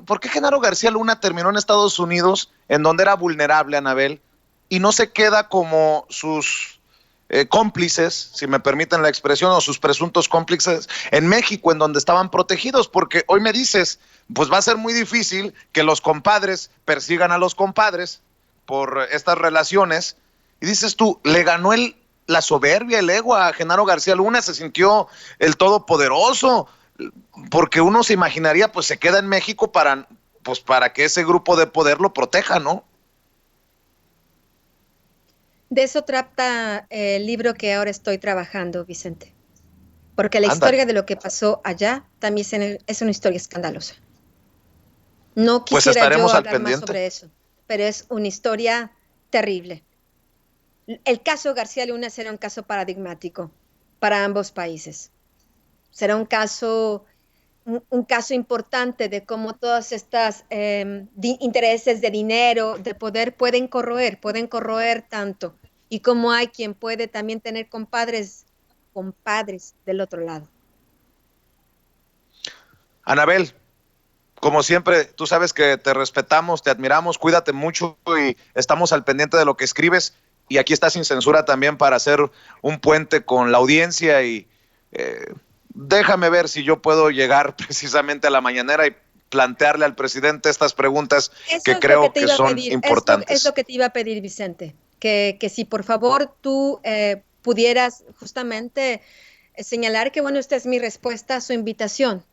¿por qué Genaro García Luna terminó en Estados Unidos, en donde era vulnerable, Anabel, y no se queda como sus cómplices, si me permiten la expresión, o sus presuntos cómplices en México, en donde estaban protegidos? Porque hoy me dices, pues va a ser muy difícil que los compadres persigan a los compadres por estas relaciones, y dices tú, le ganó la soberbia, el ego a Genaro García Luna, se sintió el todopoderoso, porque uno se imaginaría, pues se queda en México para que ese grupo de poder lo proteja, ¿no? De eso trata el libro que ahora estoy trabajando, Vicente. Porque la Ándale. historia de lo que pasó allá también es una historia escandalosa. No Pues quisiera yo estaremos al hablar más pendiente. sobre eso, pero es una historia terrible. El caso García Luna será un caso paradigmático para ambos países. Será un caso importante de cómo todas estas intereses de dinero, de poder, pueden corroer tanto, y cómo hay quien puede también tener compadres del otro lado. Anabel, como siempre, tú sabes que te respetamos, te admiramos, cuídate mucho y estamos al pendiente de lo que escribes. Y aquí está Sin Censura también para hacer un puente con la audiencia y eh, déjame ver si yo puedo llegar precisamente a la mañanera y plantearle al presidente estas preguntas Eso que es lo que creo te que iba a son pedir, es lo importantes. que te iba a pedir, Vicente, que si por favor tú pudieras justamente señalar que, bueno, esta es mi respuesta a su invitación.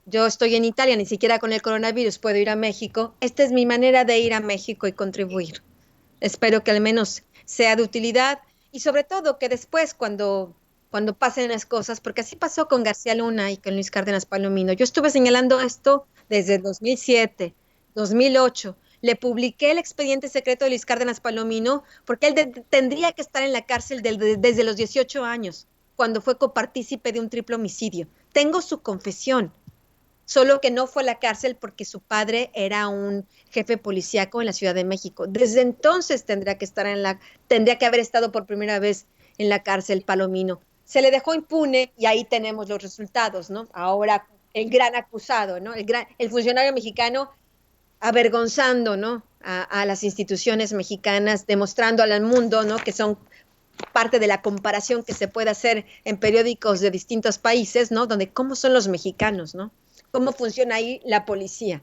Yo estoy en Italia, ni siquiera con el coronavirus puedo ir a México. Esta es mi manera de ir a México y contribuir. Espero que al menos sea de utilidad, y sobre todo que después, cuando pasen las cosas, porque así pasó con García Luna y con Luis Cárdenas Palomino. Yo estuve señalando esto desde el 2007, 2008. Le publiqué el expediente secreto de Luis Cárdenas Palomino porque él tendría que estar en la cárcel desde los 18 años, cuando fue copartícipe de un triple homicidio. Tengo su confesión, solo que no fue a la cárcel porque su padre era un jefe policíaco en la Ciudad de México. Desde entonces tendría que haber estado por primera vez en la cárcel Palomino. Se le dejó impune y ahí tenemos los resultados, ¿no? Ahora el gran acusado, ¿no? El funcionario mexicano avergonzando, ¿no? A las instituciones mexicanas, demostrando al mundo, ¿no? Que son parte de la comparación que se puede hacer en periódicos de distintos países, ¿no? Donde cómo son los mexicanos, ¿no? Cómo funciona ahí la policía.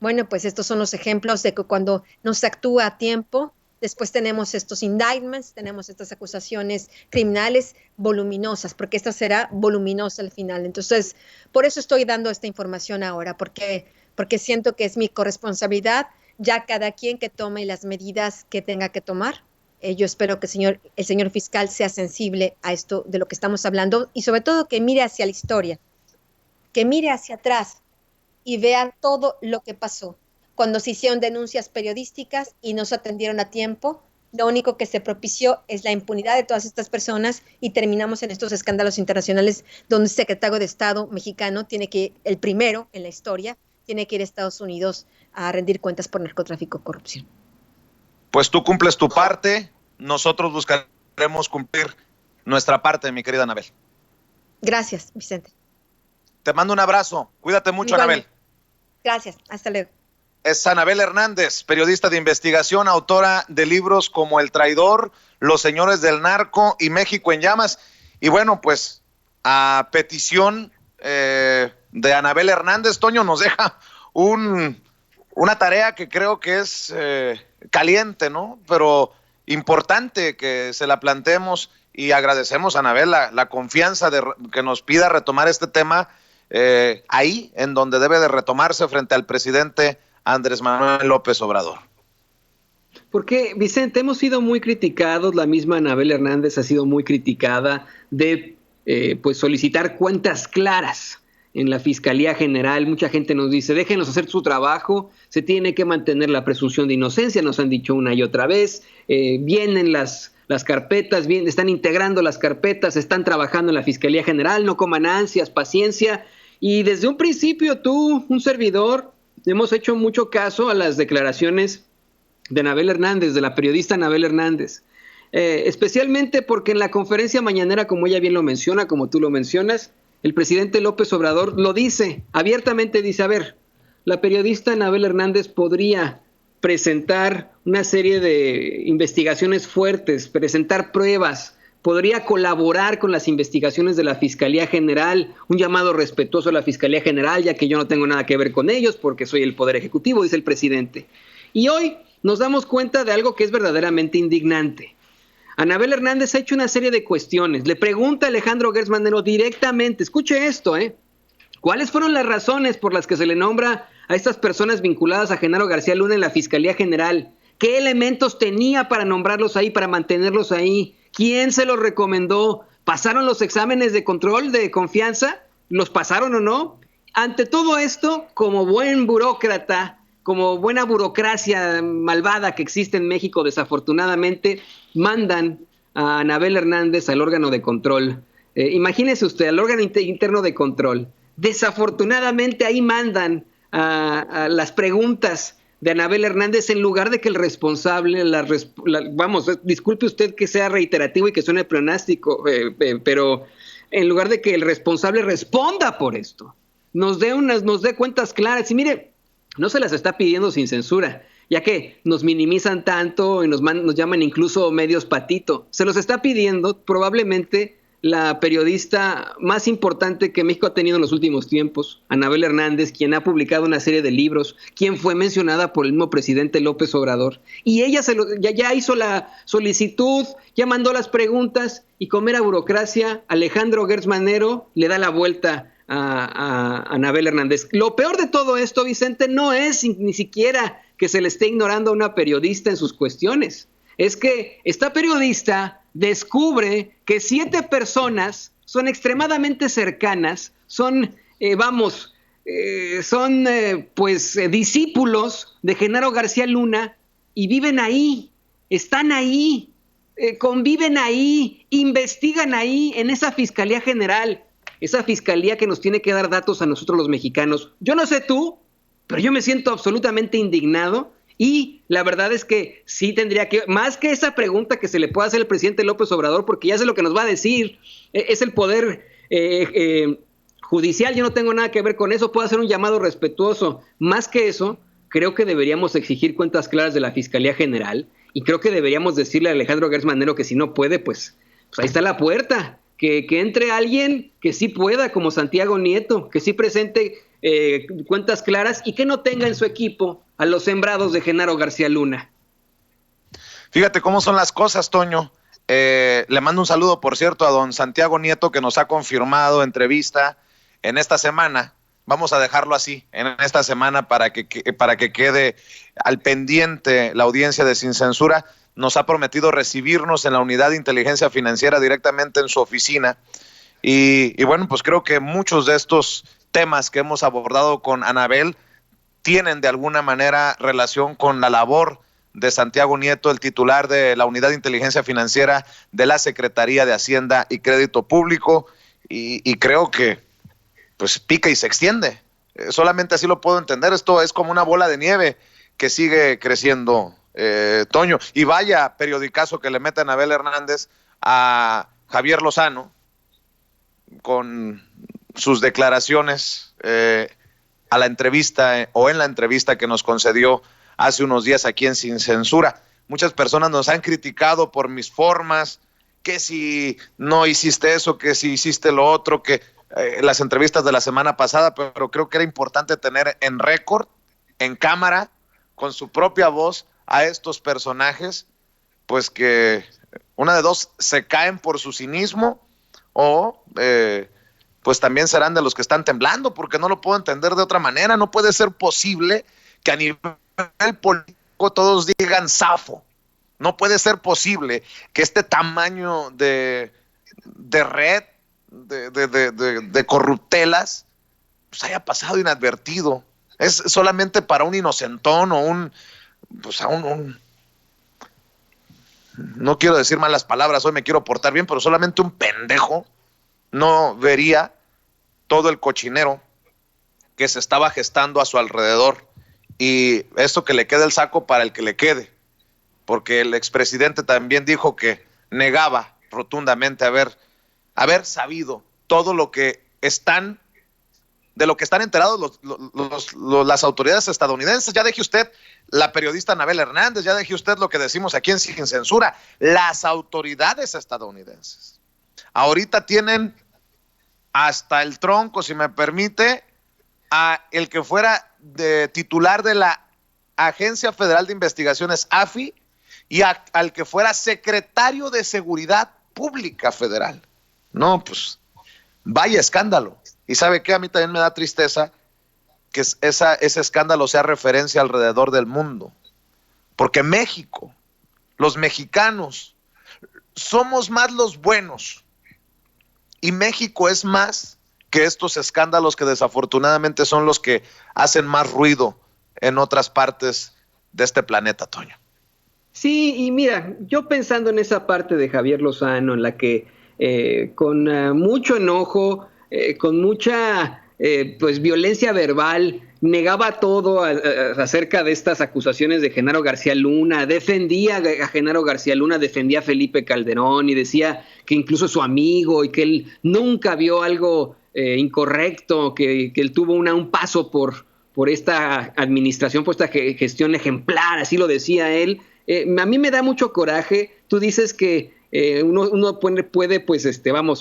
Bueno, pues estos son los ejemplos de que cuando no se actúa a tiempo, después tenemos estos indictments, tenemos estas acusaciones criminales voluminosas, porque esta será voluminosa al final. Entonces, por eso estoy dando esta información ahora, porque siento que es mi corresponsabilidad, ya cada quien que tome las medidas que tenga que tomar. Yo espero que el señor fiscal sea sensible a esto de lo que estamos hablando, y sobre todo que mire hacia la historia, que mire hacia atrás y vea todo lo que pasó. Cuando se hicieron denuncias periodísticas y no se atendieron a tiempo, lo único que se propició es la impunidad de todas estas personas, y terminamos en estos escándalos internacionales donde el secretario de Estado mexicano tiene que, el primero en la historia, tiene que ir a Estados Unidos a rendir cuentas por narcotráfico y corrupción. Pues tú cumples tu parte, nosotros buscaremos cumplir nuestra parte, mi querida Anabel. Gracias, Vicente. Te mando un abrazo, cuídate mucho, Anabel. Igualmente. Gracias, hasta luego. Es Anabel Hernández, periodista de investigación, autora de libros como El Traidor, Los Señores del Narco y México en Llamas. Y bueno, pues a petición de Anabel Hernández, Toño nos deja una tarea que creo que es caliente, ¿no? Pero importante que se la planteemos, y agradecemos a Anabel la confianza que nos pida retomar este tema ahí en donde debe de retomarse, frente al presidente Andrés Manuel López Obrador. Porque, Vicente, hemos sido muy criticados, la misma Anabel Hernández ha sido muy criticada de pues solicitar cuentas claras en la Fiscalía General. Mucha gente nos dice, déjenos hacer su trabajo, se tiene que mantener la presunción de inocencia, nos han dicho una y otra vez, vienen las carpetas, están integrando las carpetas, están trabajando en la Fiscalía General, no coman ansias, paciencia. Y desde un principio tú, un servidor, hemos hecho mucho caso a las declaraciones de Anabel Hernández, de la periodista Anabel Hernández, especialmente porque en la conferencia mañanera, como ella bien lo menciona, como tú lo mencionas, el presidente López Obrador lo dice, abiertamente dice, a ver, la periodista Anabel Hernández podría presentar una serie de investigaciones fuertes, presentar pruebas, podría colaborar con las investigaciones de la Fiscalía General, un llamado respetuoso a la Fiscalía General, ya que yo no tengo nada que ver con ellos porque soy el Poder Ejecutivo, dice el presidente. Y hoy nos damos cuenta de algo que es verdaderamente indignante. Anabel Hernández ha hecho una serie de cuestiones. Le pregunta a Alejandro Gertz Manero directamente, escuche esto, ¿cuáles fueron las razones por las que se le nombra a estas personas vinculadas a Genaro García Luna en la Fiscalía General? ¿Qué elementos tenía para nombrarlos ahí, para mantenerlos ahí? ¿Quién se los recomendó? ¿Pasaron los exámenes de control de confianza? ¿Los pasaron o no? Ante todo esto, como buen burócrata, como buena burocracia malvada que existe en México, desafortunadamente, mandan a Anabel Hernández al órgano de control. Imagínese usted, al órgano interno de control. Desafortunadamente ahí mandan a las preguntas de Anabel Hernández en lugar de que el responsable, disculpe usted que sea reiterativo y que suene pleonástico, pero en lugar de que el responsable responda por esto, nos dé cuentas claras. Y mire, no se las está pidiendo sin censura, ya que nos minimizan tanto y nos llaman incluso medios patito. Se los está pidiendo probablemente la periodista más importante que México ha tenido en los últimos tiempos, Anabel Hernández, quien ha publicado una serie de libros, quien fue mencionada por el mismo presidente López Obrador. Y ella ya hizo la solicitud, ya mandó las preguntas, y con mera burocracia, Alejandro Gertz Manero le da la vuelta a Anabel Hernández. Lo peor de todo esto, Vicente, no es ni siquiera que se le esté ignorando a una periodista en sus cuestiones. Es que esta periodista descubre que 7 personas son extremadamente cercanas, son discípulos de Genaro García Luna y viven ahí, están ahí, conviven ahí, investigan ahí en esa Fiscalía General, esa fiscalía que nos tiene que dar datos a nosotros los mexicanos. Yo no sé tú, pero yo me siento absolutamente indignado. Y la verdad es que sí tendría que, más que esa pregunta que se le puede hacer al presidente López Obrador, porque ya sé lo que nos va a decir, es el poder judicial, yo no tengo nada que ver con eso, puedo hacer un llamado respetuoso. Más que eso, creo que deberíamos exigir cuentas claras de la Fiscalía General, y creo que deberíamos decirle a Alejandro Gertz Manero que si no puede, pues ahí está la puerta, que entre alguien que sí pueda, como Santiago Nieto, que sí presente cuentas claras y que no tenga en su equipo a los sembrados de Genaro García Luna. Fíjate cómo son las cosas, Toño. Le mando un saludo, por cierto, a don Santiago Nieto, que nos ha confirmado entrevista en esta semana. Vamos a dejarlo así, en esta semana, para que quede al pendiente la audiencia de Sin Censura. Nos ha prometido recibirnos en la unidad de inteligencia financiera directamente en su oficina. Y bueno, pues creo que muchos de estos temas que hemos abordado con Anabel tienen de alguna manera relación con la labor de Santiago Nieto, el titular de la Unidad de Inteligencia Financiera de la Secretaría de Hacienda y Crédito Público, y creo que pues pica y se extiende. Solamente así lo puedo entender. Esto es como una bola de nieve que sigue creciendo, Toño. Y vaya periodicazo que le mete Anabel Hernández a Javier Lozano con sus declaraciones a la entrevista o en la entrevista que nos concedió hace unos días aquí en Sin Censura. Muchas personas nos han criticado por mis formas, que si no hiciste eso, que si hiciste lo otro, que las entrevistas de la semana pasada, pero creo que era importante tener en récord, en cámara, con su propia voz, a estos personajes, pues que una de dos, se caen por su cinismo o pues también serán de los que están temblando, porque no lo puedo entender de otra manera. No puede ser posible que a nivel político todos digan zafo. No puede ser posible que este tamaño de red de corruptelas pues haya pasado inadvertido. Es solamente para un inocentón o no quiero decir malas palabras, hoy me quiero portar bien, pero solamente un pendejo no vería todo el cochinero que se estaba gestando a su alrededor, y esto que le quede el saco para el que le quede, porque el expresidente también dijo que negaba rotundamente haber sabido todo lo que están de lo que están enterados las autoridades estadounidenses. Ya deje usted la periodista Anabel Hernández, ya deje usted lo que decimos aquí en Sin Censura. Las autoridades estadounidenses ahorita tienen hasta el tronco, si me permite, a el que fuera titular de la Agencia Federal de Investigaciones, AFI, y al que fuera secretario de Seguridad Pública Federal. No, pues, vaya escándalo. Y ¿sabe qué? A mí también me da tristeza que ese escándalo sea referencia alrededor del mundo. Porque México, los mexicanos, somos más los buenos. Y México es más que estos escándalos que desafortunadamente son los que hacen más ruido en otras partes de este planeta, Toño. Sí, y mira, yo pensando en esa parte de Javier Lozano, en la que con mucho enojo, con mucha pues violencia verbal, negaba todo acerca de estas acusaciones de Genaro García Luna, defendía a Genaro García Luna, defendía a Felipe Calderón y decía que incluso su amigo y que él nunca vio algo incorrecto, que él tuvo un paso por esta administración, por esta gestión ejemplar, así lo decía él. A mí me da mucho coraje. Tú dices que uno puede, pues,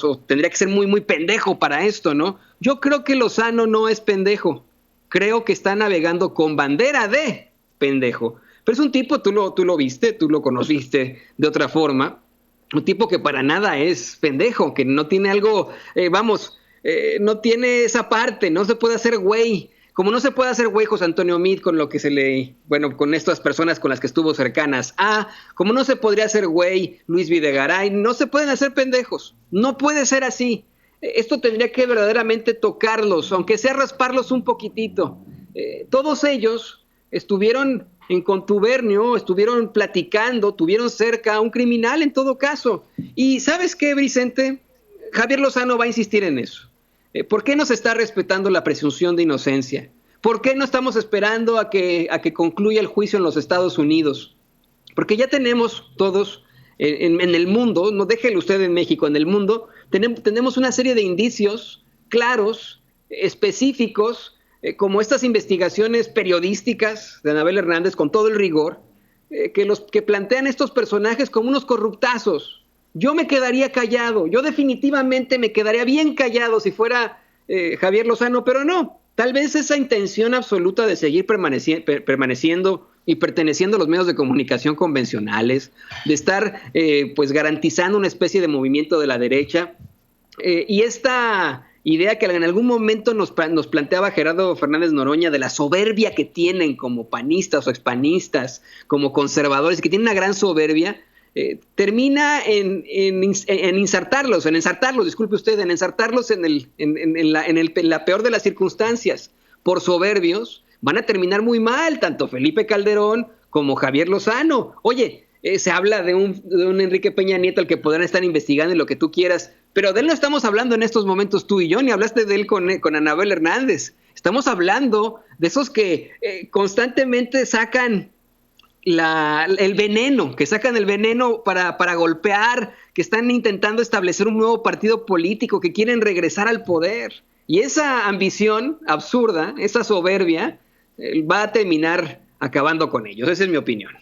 o tendría que ser muy, muy pendejo para esto, ¿no? Yo creo que Lozano no es pendejo. Creo que está navegando con bandera de pendejo. Pero es un tipo, tú lo viste, tú lo conociste de otra forma, un tipo que para nada es pendejo, que no tiene algo, no tiene esa parte, no se puede hacer güey. Como no se puede hacer güey José Antonio Meade con lo que con estas personas con las que estuvo cercanas. Como no se podría hacer güey Luis Videgaray, no se pueden hacer pendejos. No puede ser así. Esto tendría que verdaderamente tocarlos, aunque sea rasparlos un poquitito. Todos ellos estuvieron en contubernio, estuvieron platicando, tuvieron cerca a un criminal en todo caso. Y ¿sabes qué, Vicente? Javier Lozano va a insistir en eso. ¿Por qué no se está respetando la presunción de inocencia? ¿Por qué no estamos esperando a que concluya el juicio en los Estados Unidos? Porque ya tenemos todos en el mundo, no déjelo usted en México, en el mundo, tenemos una serie de indicios claros, específicos, como estas investigaciones periodísticas de Anabel Hernández, con todo el rigor, que plantean estos personajes como unos corruptazos. Yo me quedaría callado, yo definitivamente me quedaría bien callado si fuera Javier Lozano, pero no, tal vez esa intención absoluta de seguir permaneciendo y perteneciendo a los medios de comunicación convencionales, de estar pues garantizando una especie de movimiento de la derecha, y esta idea que en algún momento nos planteaba Gerardo Fernández Noroña de la soberbia que tienen como panistas o expanistas, como conservadores, que tienen una gran soberbia, termina en ensartarlos, en la peor de las circunstancias. Por soberbios, van a terminar muy mal, tanto Felipe Calderón como Javier Lozano. Oye, se habla de un Enrique Peña Nieto al que podrán estar investigando y lo que tú quieras, pero de él no estamos hablando en estos momentos tú y yo, ni hablaste de él con Anabel Hernández. Estamos hablando de esos que constantemente sacan el veneno, que sacan el veneno para golpear, que están intentando establecer un nuevo partido político, que quieren regresar al poder. Y esa ambición absurda, esa soberbia, va a terminar acabando con ellos. Esa es mi opinión.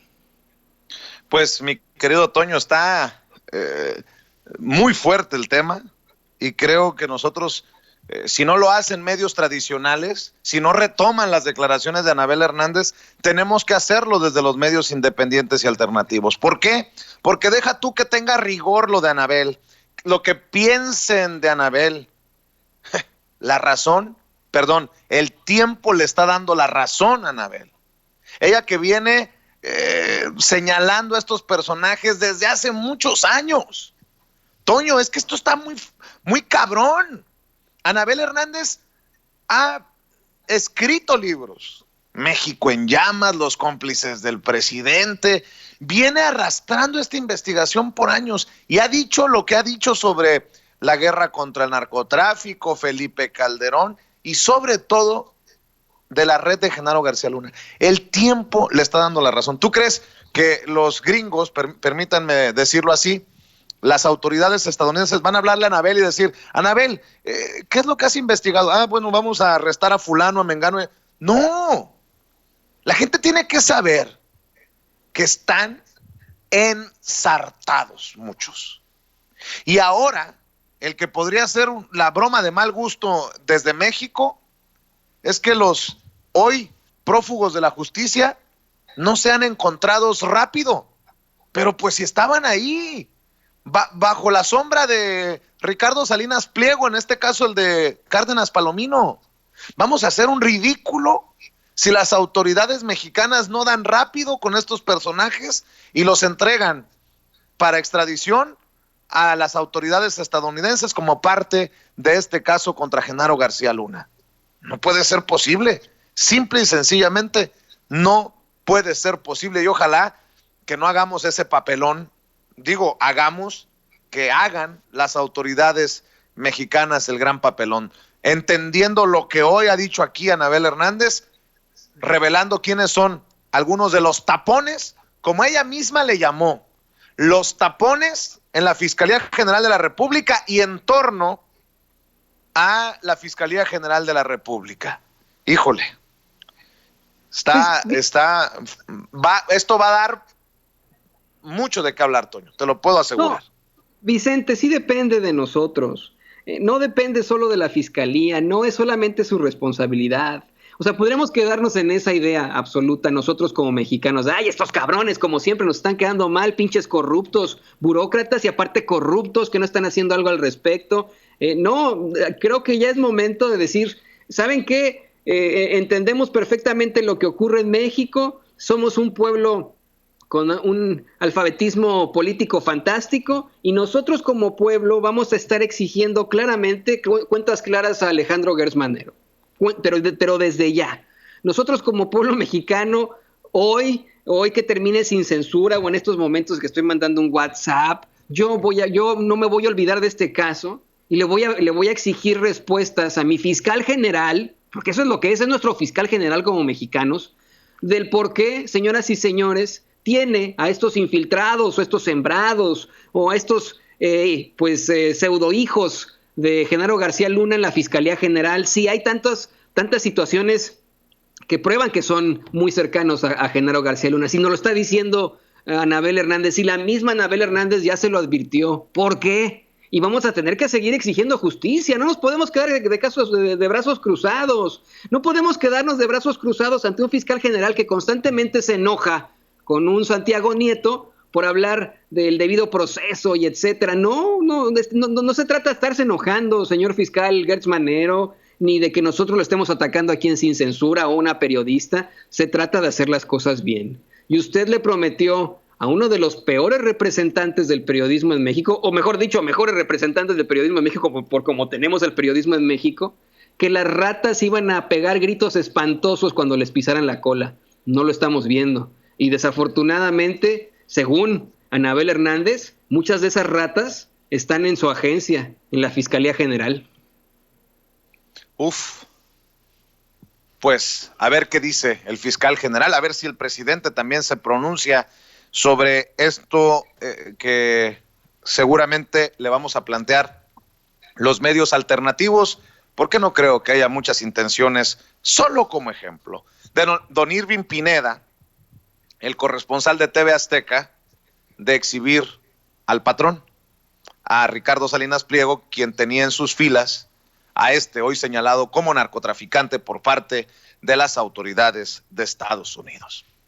Pues, mi querido Toño, está muy fuerte el tema y creo que nosotros, si no lo hacen medios tradicionales, si no retoman las declaraciones de Anabel Hernández, tenemos que hacerlo desde los medios independientes y alternativos. ¿Por qué? Porque deja tú que tenga rigor lo de Anabel, lo que piensen de Anabel. El tiempo le está dando la razón a Anabel. Ella que viene señalando a estos personajes desde hace muchos años. Toño, es que esto está muy, muy cabrón. Anabel Hernández ha escrito libros. México en llamas, los cómplices del presidente. Viene arrastrando esta investigación por años y ha dicho lo que ha dicho sobre la guerra contra el narcotráfico, Felipe Calderón y sobre todo de la red de Genaro García Luna. El tiempo le está dando la razón. ¿Tú crees que los gringos, permítanme decirlo así, las autoridades estadounidenses van a hablarle a Anabel y decir, Anabel, ¿qué es lo que has investigado? Bueno, vamos a arrestar a fulano, a mengano. No, la gente tiene que saber que están ensartados muchos. Y ahora, el que podría ser la broma de mal gusto desde México es que los hoy prófugos de la justicia no sean encontrados rápido. Pero pues si estaban ahí, bajo la sombra de Ricardo Salinas Pliego, en este caso el de Cárdenas Palomino, vamos a hacer un ridículo si las autoridades mexicanas no dan rápido con estos personajes y los entregan para extradición a las autoridades estadounidenses como parte de este caso contra Genaro García Luna. No puede ser posible, simple y sencillamente no puede ser posible, y ojalá que no hagamos ese papelón, hagamos que hagan las autoridades mexicanas el gran papelón, entendiendo lo que hoy ha dicho aquí Anabel Hernández, revelando quiénes son algunos de los tapones, como ella misma le llamó, los tapones en la Fiscalía General de la República y en torno a la Fiscalía General de la República. Híjole, esto va a dar mucho de qué hablar, Toño, te lo puedo asegurar. No, Vicente, sí depende de nosotros. No depende solo de la Fiscalía, no es solamente su responsabilidad. O sea, podríamos quedarnos en esa idea absoluta nosotros como mexicanos. ¡Ay, estos cabrones, como siempre, nos están quedando mal, pinches corruptos, burócratas y aparte corruptos que no están haciendo algo al respecto! No, creo que ya es momento de decir, ¿saben qué? Entendemos perfectamente lo que ocurre en México, somos un pueblo con un alfabetismo político fantástico y nosotros como pueblo vamos a estar exigiendo claramente cuentas claras a Alejandro Gertz Manero. Pero desde ya. Nosotros como pueblo mexicano, hoy que termine sin censura o en estos momentos que estoy mandando un WhatsApp, yo no me voy a olvidar de este caso y le voy a exigir respuestas a mi fiscal general, porque eso es lo que es nuestro fiscal general como mexicanos, del por qué, señoras y señores, tiene a estos infiltrados o estos sembrados o a estos pseudo hijos de Genaro García Luna en la Fiscalía General. Sí, hay tantas situaciones que prueban que son muy cercanos a Genaro García Luna. Si nos lo está diciendo Anabel Hernández, y la misma Anabel Hernández ya se lo advirtió. ¿Por qué? Y vamos a tener que seguir exigiendo justicia. No nos podemos quedar de brazos cruzados. No podemos quedarnos de brazos cruzados ante un fiscal general que constantemente se enoja con un Santiago Nieto por hablar del debido proceso y etcétera. No se trata de estarse enojando, señor fiscal Gertz Manero, ni de que nosotros lo estemos atacando aquí en Sin Censura o una periodista. Se trata de hacer las cosas bien. Y usted le prometió a uno de los peores representantes del periodismo en México, o mejor dicho, mejores representantes del periodismo en México, por como tenemos el periodismo en México, que las ratas iban a pegar gritos espantosos cuando les pisaran la cola. No lo estamos viendo. Y desafortunadamente, según Anabel Hernández, muchas de esas ratas están en su agencia, en la Fiscalía General. Pues a ver qué dice el fiscal general, a ver si el presidente también se pronuncia sobre esto que seguramente le vamos a plantear los medios alternativos, porque no creo que haya muchas intenciones, solo como ejemplo, de don Irving Pineda, el corresponsal de TV Azteca, de exhibir al patrón, a Ricardo Salinas Pliego, quien tenía en sus filas a este hoy señalado como narcotraficante por parte de las autoridades de Estados Unidos.